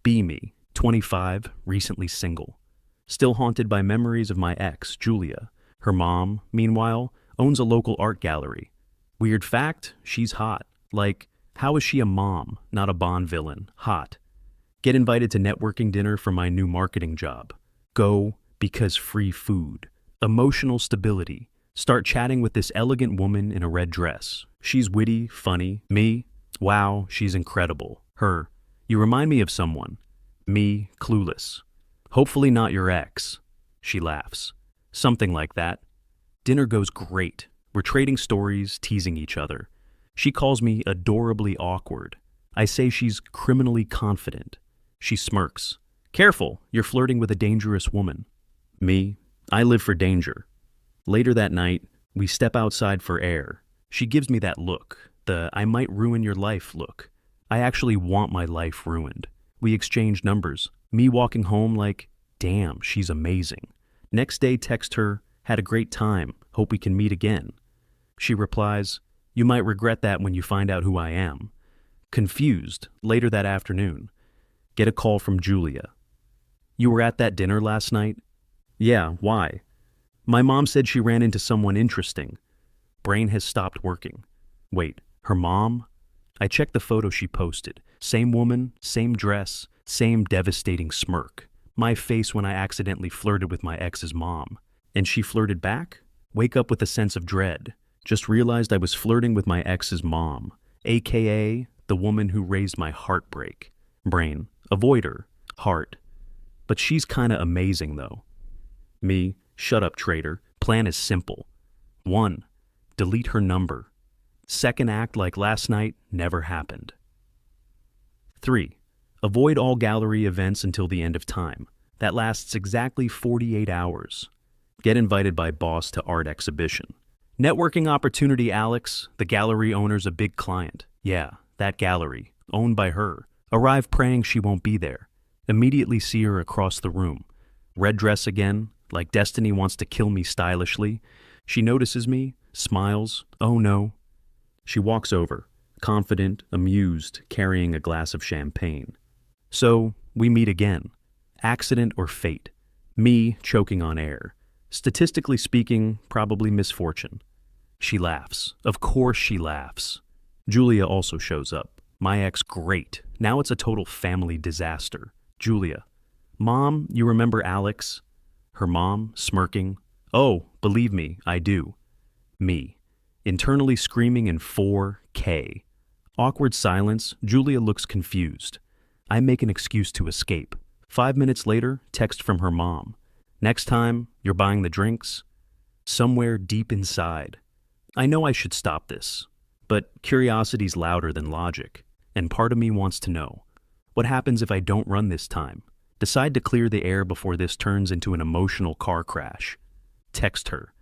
Be me, 25, recently single. Still haunted by memories of my ex, Julia. Her mom, meanwhile, owns a local art gallery. Weird fact, she's hot. Like, how is she a mom, not a Bond villain? Hot. Get invited to networking dinner for my new marketing job. Go because free food. Emotional stability. Start chatting with this elegant woman in a red dress. She's witty, funny. Me? Wow, she's incredible. Her? You remind me of someone. Me, clueless. Hopefully not your ex. She laughs. Something like that. Dinner goes great. We're trading stories, teasing each other. She calls me adorably awkward. I say she's criminally confident. She smirks. Careful, you're flirting with a dangerous woman. Me? I live for danger. Later that night, we step outside for air. She gives me that look, the I might ruin your life look. I actually want my life ruined. We exchange numbers. Me walking home like, damn, she's amazing. Next day, text her, had a great time, hope we can meet again. She replies, you might regret that when you find out who I am. Confused, later that afternoon, get a call from Julia. You were at that dinner last night? Yeah, why? My mom said she ran into someone interesting. Brain has stopped working. Wait, her mom? I checked the photo she posted. Same woman, same dress, same devastating smirk. My face when I accidentally flirted with my ex's mom. And she flirted back? Wake up with a sense of dread. Just realized I was flirting with my ex's mom, aka the woman who raised my heartbreak. Brain, avoid her. Heart. But she's kinda amazing though. Me, shut up traitor. Plan is simple. 1. Delete her number. Second act like last night never happened. 3. Avoid all gallery events until the end of time. That lasts exactly 48 hours. Get invited by boss to art exhibition. Networking opportunity, Alex. The gallery owner's a big client. Yeah, that gallery, owned by her. Arrive praying she won't be there. Immediately see her across the room. Red dress again, like destiny wants to kill me stylishly. She notices me, smiles. Oh no. She walks over, confident, amused, carrying a glass of champagne. So, we meet again. Accident or fate? Me choking on air. Statistically speaking, probably misfortune. She laughs. Of course she laughs. Julia also shows up. My ex, great. Now it's a total family disaster. Julia. Mom, you remember Alex? Her mom, smirking. Oh, believe me, I do. Me. Internally screaming in 4K. Awkward silence. Julia looks confused. I make an excuse to escape. 5 minutes later, text from her mom. Next time, you're buying the drinks? Somewhere deep inside. I know I should stop this, but curiosity's louder than logic, and part of me wants to know. What happens if I don't run this time? Decide to clear the air before this turns into an emotional car crash. Text her.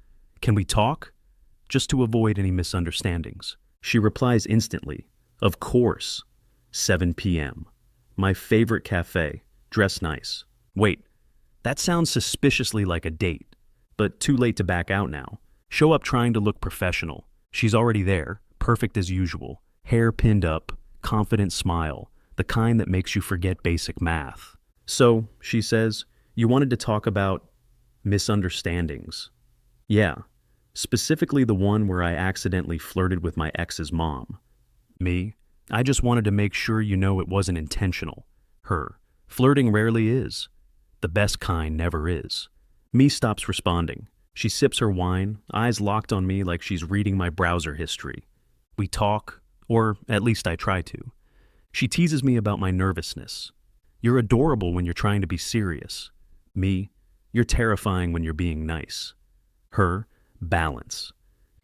Can we talk? Just to avoid any misunderstandings. She replies instantly. Of course. 7 p.m. My favorite cafe. Dress nice. Wait, that sounds suspiciously like a date, but too late to back out now. Show up trying to look professional. She's already there, perfect as usual. Hair pinned up, confident smile, the kind that makes you forget basic math. So, she says, you wanted to talk about misunderstandings. Yeah, specifically the one where I accidentally flirted with my ex's mom. Me, I just wanted to make sure you know it wasn't intentional. Her, flirting rarely is. The best kind never is. Me stops responding. She sips her wine, eyes locked on me like she's reading my browser history. We talk, or at least I try to. She teases me about my nervousness. You're adorable when you're trying to be serious. Me, you're terrifying when you're being nice. Her, balance.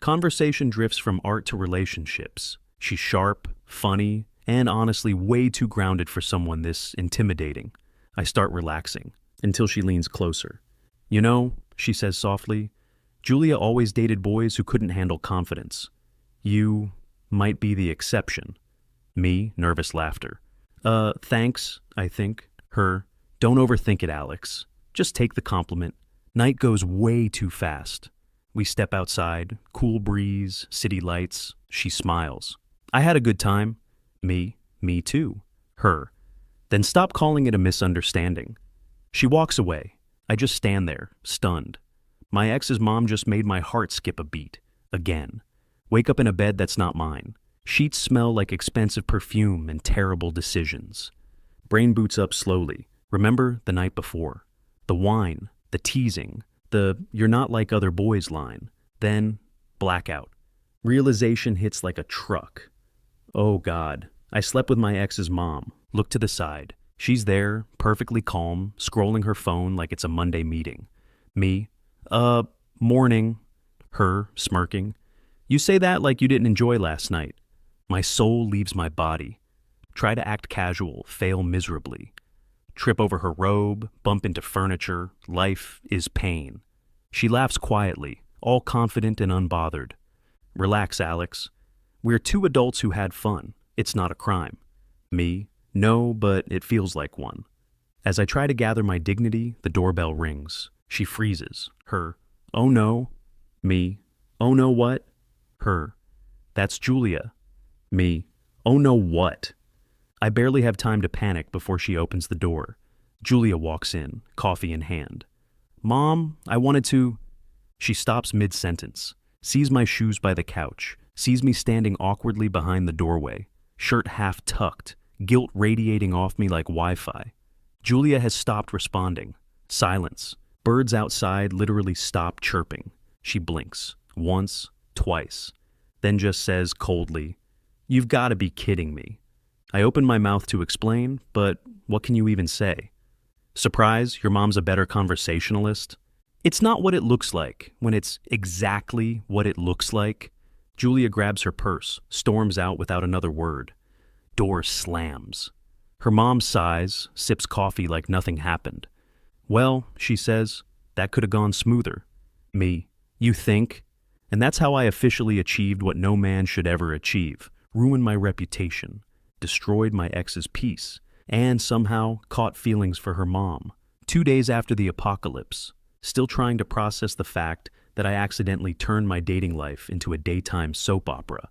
Conversation drifts from art to relationships. She's sharp, funny, and honestly way too grounded for someone this intimidating. I start relaxing, until she leans closer. You know, she says softly, Julia always dated boys who couldn't handle confidence. You might be the exception. Me, nervous laughter. Thanks, I think. Her, don't overthink it, Alex. Just take the compliment. Night goes way too fast. We step outside, cool breeze, city lights. She smiles. I had a good time. Me too. Her, Then stop calling it a misunderstanding. She walks away. I just stand there, stunned. My ex's mom just made my heart skip a beat. Again. Wake up in a bed that's not mine. Sheets smell like expensive perfume and terrible decisions. Brain boots up slowly. Remember the night before. The wine, the teasing, the "you're not like other boys" line. Then, blackout. Realization hits like a truck. Oh God. I slept with my ex's mom. Look to the side. She's there, perfectly calm, scrolling her phone like it's a Monday meeting. Me, morning. Her, smirking. You say that like you didn't enjoy last night. My soul leaves my body. Try to act casual, fail miserably. Trip over her robe, bump into furniture. Life is pain. She laughs quietly, all confident and unbothered. Relax, Alex. We're two adults who had fun. It's not a crime. Me, no, but it feels like one. As I try to gather my dignity, the doorbell rings. She freezes. Her, oh no. Me, oh no what? Her, that's Julia. Me, oh no what? I barely have time to panic before she opens the door. Julia walks in, coffee in hand. Mom, I wanted to... She stops mid-sentence, sees my shoes by the couch, sees me standing awkwardly behind the doorway, shirt half tucked, guilt radiating off me like Wi-Fi. Julia has stopped responding. Silence. Birds outside literally stop chirping. She blinks. Once, twice. Then just says coldly, "You've got to be kidding me." I open my mouth to explain, but what can you even say? Surprise, your mom's a better conversationalist? It's not what it looks like when it's exactly what it looks like. Julia grabs her purse, storms out without another word. Door slams. Her mom sighs, sips coffee like nothing happened. Well, she says, that could have gone smoother. Me, you think? And that's how I officially achieved what no man should ever achieve. Ruined my reputation. Destroyed my ex's peace. And somehow caught feelings for her mom. 2 days after the apocalypse. Still trying to process the fact that I accidentally turned my dating life into a daytime soap opera.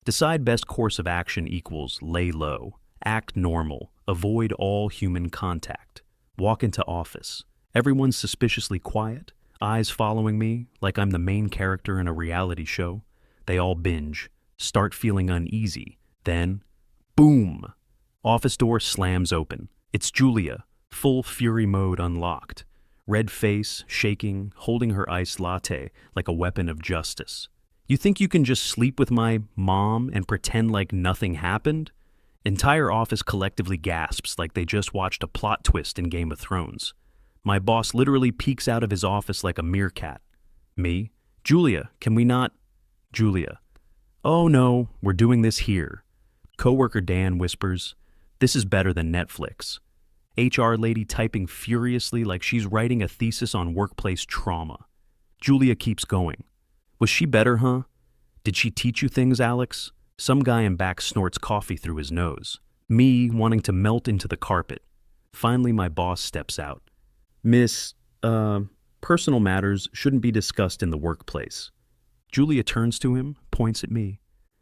Decide best course of action equals lay low. Act normal. Avoid all human contact. Walk into office. Everyone's suspiciously quiet. Eyes following me like I'm the main character in a reality show. They all binge. Start feeling uneasy. Then, boom! Office door slams open. It's Julia, full fury mode unlocked. Red face, shaking, holding her iced latte like a weapon of justice. You think you can just sleep with my mom and pretend like nothing happened? Entire office collectively gasps like they just watched a plot twist in Game of Thrones. My boss literally peeks out of his office like a meerkat. Me? Julia, can we not? Julia. Oh no, we're doing this here. Coworker Dan whispers, this is better than Netflix. HR lady typing furiously like she's writing a thesis on workplace trauma. Julia keeps going. Was she better, huh? Did she teach you things, Alex? Some guy in back snorts coffee through his nose. Me wanting to melt into the carpet. Finally, my boss steps out. Miss, personal matters shouldn't be discussed in the workplace. Julia turns to him, points at me.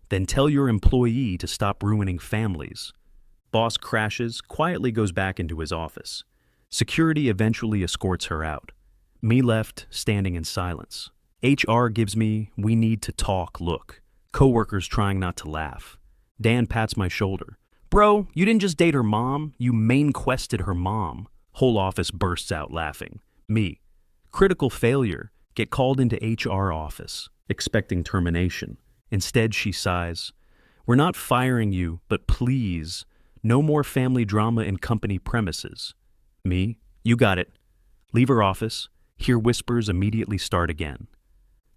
Then tell your employee to stop ruining families. Boss crashes, quietly goes back into his office. Security eventually escorts her out. Me left, standing in silence. HR gives me, we need to talk look. Coworkers trying not to laugh. Dan pats my shoulder. Bro, you didn't just date her mom, you main quested her mom. Whole office bursts out laughing. Me. Critical failure. Get called into HR office. Expecting termination. Instead, she sighs. We're not firing you, but please, no more family drama in company premises. Me. You got it. Leave her office. Hear whispers immediately start again.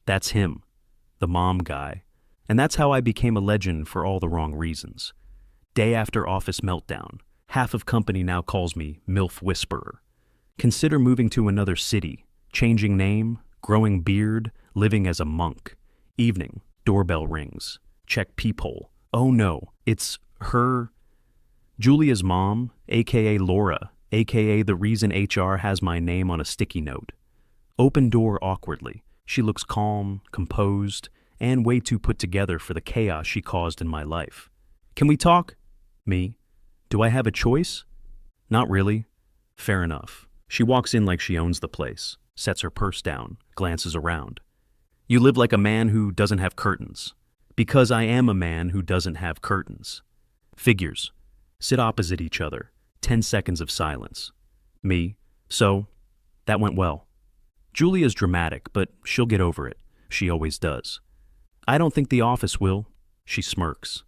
That's him. The mom guy. And that's how I became a legend for all the wrong reasons. Day after office meltdown. Half of company now calls me MILF Whisperer. Consider moving to another city, changing name, growing beard, living as a monk. Evening, doorbell rings. Check peephole. Oh no, it's her. Julia's mom, aka Laura, aka the reason HR has my name on a sticky note. Open door awkwardly. She looks calm, composed, and way too put together for the chaos she caused in my life. Can we talk? Me. Do I have a choice? Not really. Fair enough. She walks in like she owns the place, sets her purse down, glances around. You live like a man who doesn't have curtains. Because I am a man who doesn't have curtains. Figures. Sit opposite each other. 10 seconds of silence. Me. So, that went well. Julia's dramatic, but she'll get over it. She always does. I don't think the office will. She smirks.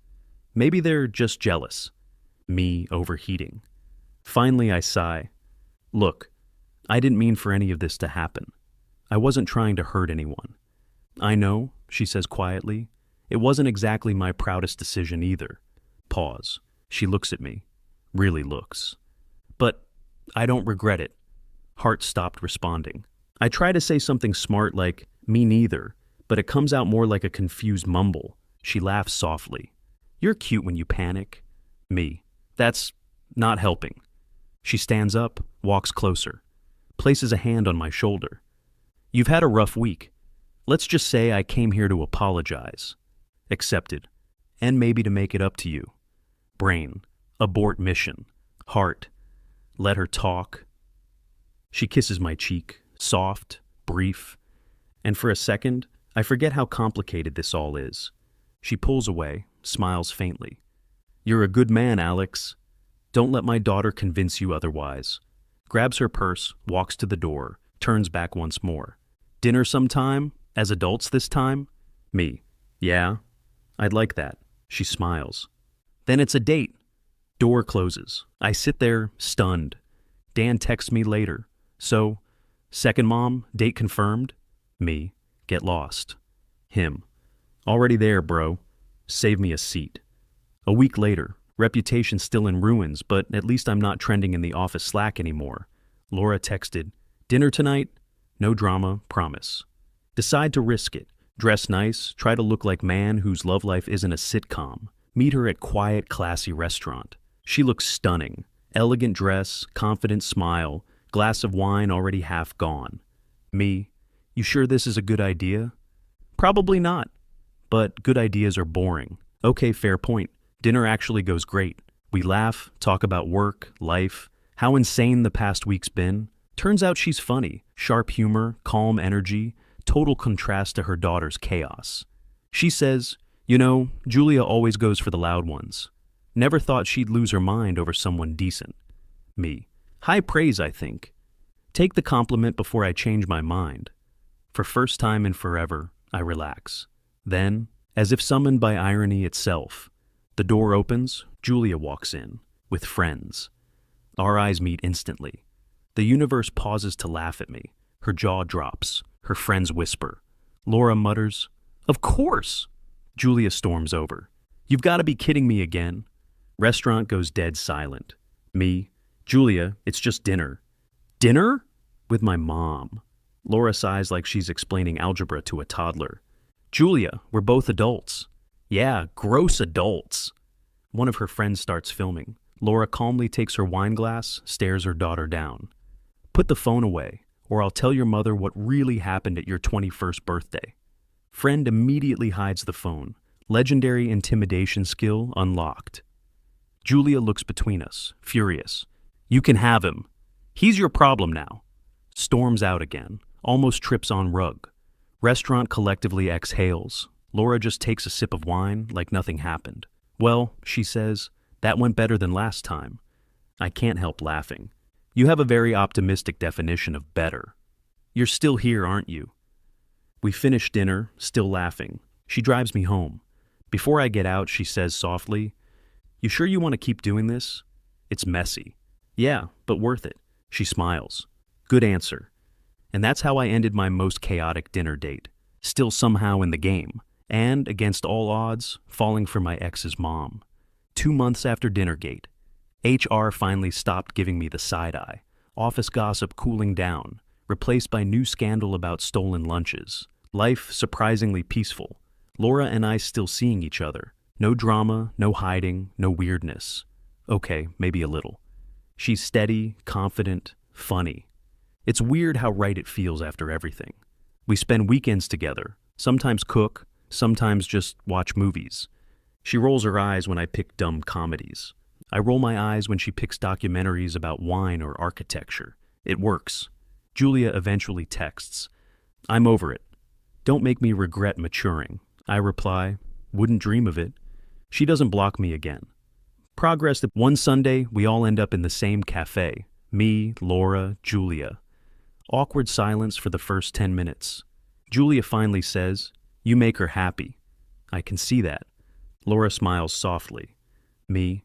Maybe they're just jealous. Me overheating. Finally, I sigh. Look, I didn't mean for any of this to happen. I wasn't trying to hurt anyone. I know, she says quietly. It wasn't exactly my proudest decision either. Pause. She looks at me. Really looks. But I don't regret it. Heart stopped responding. I try to say something smart like, me neither, but it comes out more like a confused mumble. She laughs softly. You're cute when you panic. Me. That's not helping. She stands up, walks closer, places a hand on my shoulder. You've had a rough week. Let's just say I came here to apologize. Accepted. And maybe to make it up to you. Brain. Abort mission. Heart. Let her talk. She kisses my cheek, soft, brief, and for a second, I forget how complicated this all is. She pulls away, smiles faintly. You're a good man, Alex. Don't let my daughter convince you otherwise. Grabs her purse, walks to the door, turns back once more. Dinner sometime? As adults this time? Me. Yeah, I'd like that. She smiles. Then it's a date. Door closes. I sit there, stunned. Dan texts me later. So, second mom, date confirmed? Me. Get lost. Him. Already there, bro. Save me a seat. A week later, reputation still in ruins, but at least I'm not trending in the office Slack anymore. Laura texted, dinner tonight? No drama, promise. Decide to risk it. Dress nice, try to look like man whose love life isn't a sitcom. Meet her at quiet, classy restaurant. She looks stunning. Elegant dress, confident smile, glass of wine already half gone. Me, you sure this is a good idea? Probably not. But good ideas are boring. Okay, fair point. Dinner actually goes great. We laugh, talk about work, life, how insane the past week's been. Turns out she's funny, sharp humor, calm energy, total contrast to her daughter's chaos. She says, you know, Julia always goes for the loud ones. Never thought she'd lose her mind over someone decent. Me. High praise, I think. Take the compliment before I change my mind. For first time in forever, I relax. Then, as if summoned by irony itself, the door opens, Julia walks in, with friends. Our eyes meet instantly. The universe pauses to laugh at me. Her jaw drops. Her friends whisper. Laura mutters, "Of course!" Julia storms over. You've got to be kidding me again. Restaurant goes dead silent. Me, Julia, it's just dinner. Dinner? With my mom. Laura sighs like she's explaining algebra to a toddler. Julia, we're both adults. Yeah, gross adults. One of her friends starts filming. Laura calmly takes her wine glass, stares her daughter down. Put the phone away, or I'll tell your mother what really happened at your 21st birthday. Friend immediately hides the phone. Legendary intimidation skill unlocked. Julia looks between us, furious. You can have him. He's your problem now. Storms out again, almost trips on rug. Restaurant collectively exhales. Laura just takes a sip of wine like nothing happened. Well, she says, that went better than last time. I can't help laughing. You have a very optimistic definition of better. You're still here, aren't you? We finish dinner, still laughing. She drives me home. Before I get out, she says softly, You sure you want to keep doing this? It's messy. Yeah, but worth it. She smiles. Good answer. And that's how I ended my most chaotic dinner date. Still somehow in the game. And, against all odds, falling for my ex's mom. 2 months after Dinnergate. HR finally stopped giving me the side eye. Office gossip cooling down, replaced by new scandal about stolen lunches. Life surprisingly peaceful. Laura and I still seeing each other. No drama, no hiding, no weirdness. Okay, maybe a little. She's steady, confident, funny. It's weird how right it feels after everything. We spend weekends together, sometimes cook, sometimes just watch movies. She rolls her eyes when I pick dumb comedies. I roll my eyes when she picks documentaries about wine or architecture. It works. Julia eventually texts, "I'm over it. Don't make me regret maturing." I reply, "Wouldn't dream of it." She doesn't block me again. Progress that one Sunday, we all end up in the same cafe. Me, Laura, Julia. Awkward silence for the first 10 minutes. Julia finally says, "You make her happy." I can see that. Laura smiles softly. Me,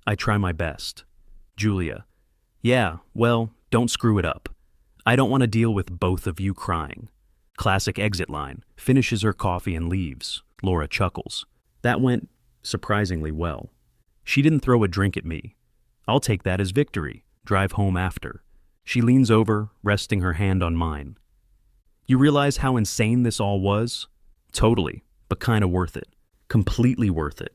"I try my best." Julia, "Yeah, well, don't screw it up. I don't want to deal with both of you crying." Classic exit line. Finishes her coffee and leaves. Laura chuckles. That went surprisingly well. She didn't throw a drink at me. I'll take that as victory. Drive home after. She leans over, resting her hand on mine. "You realize how insane this all was?" "Totally, but kinda worth it. Completely worth it."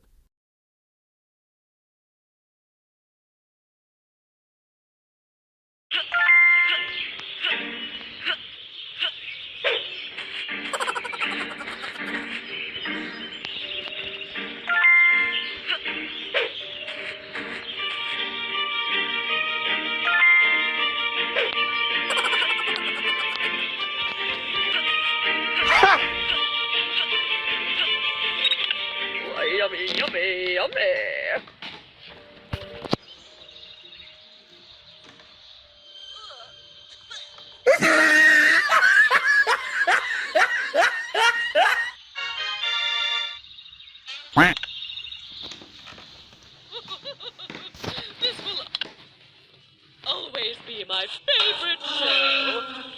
Yummy, yummy, yummy. This will always be my favorite show.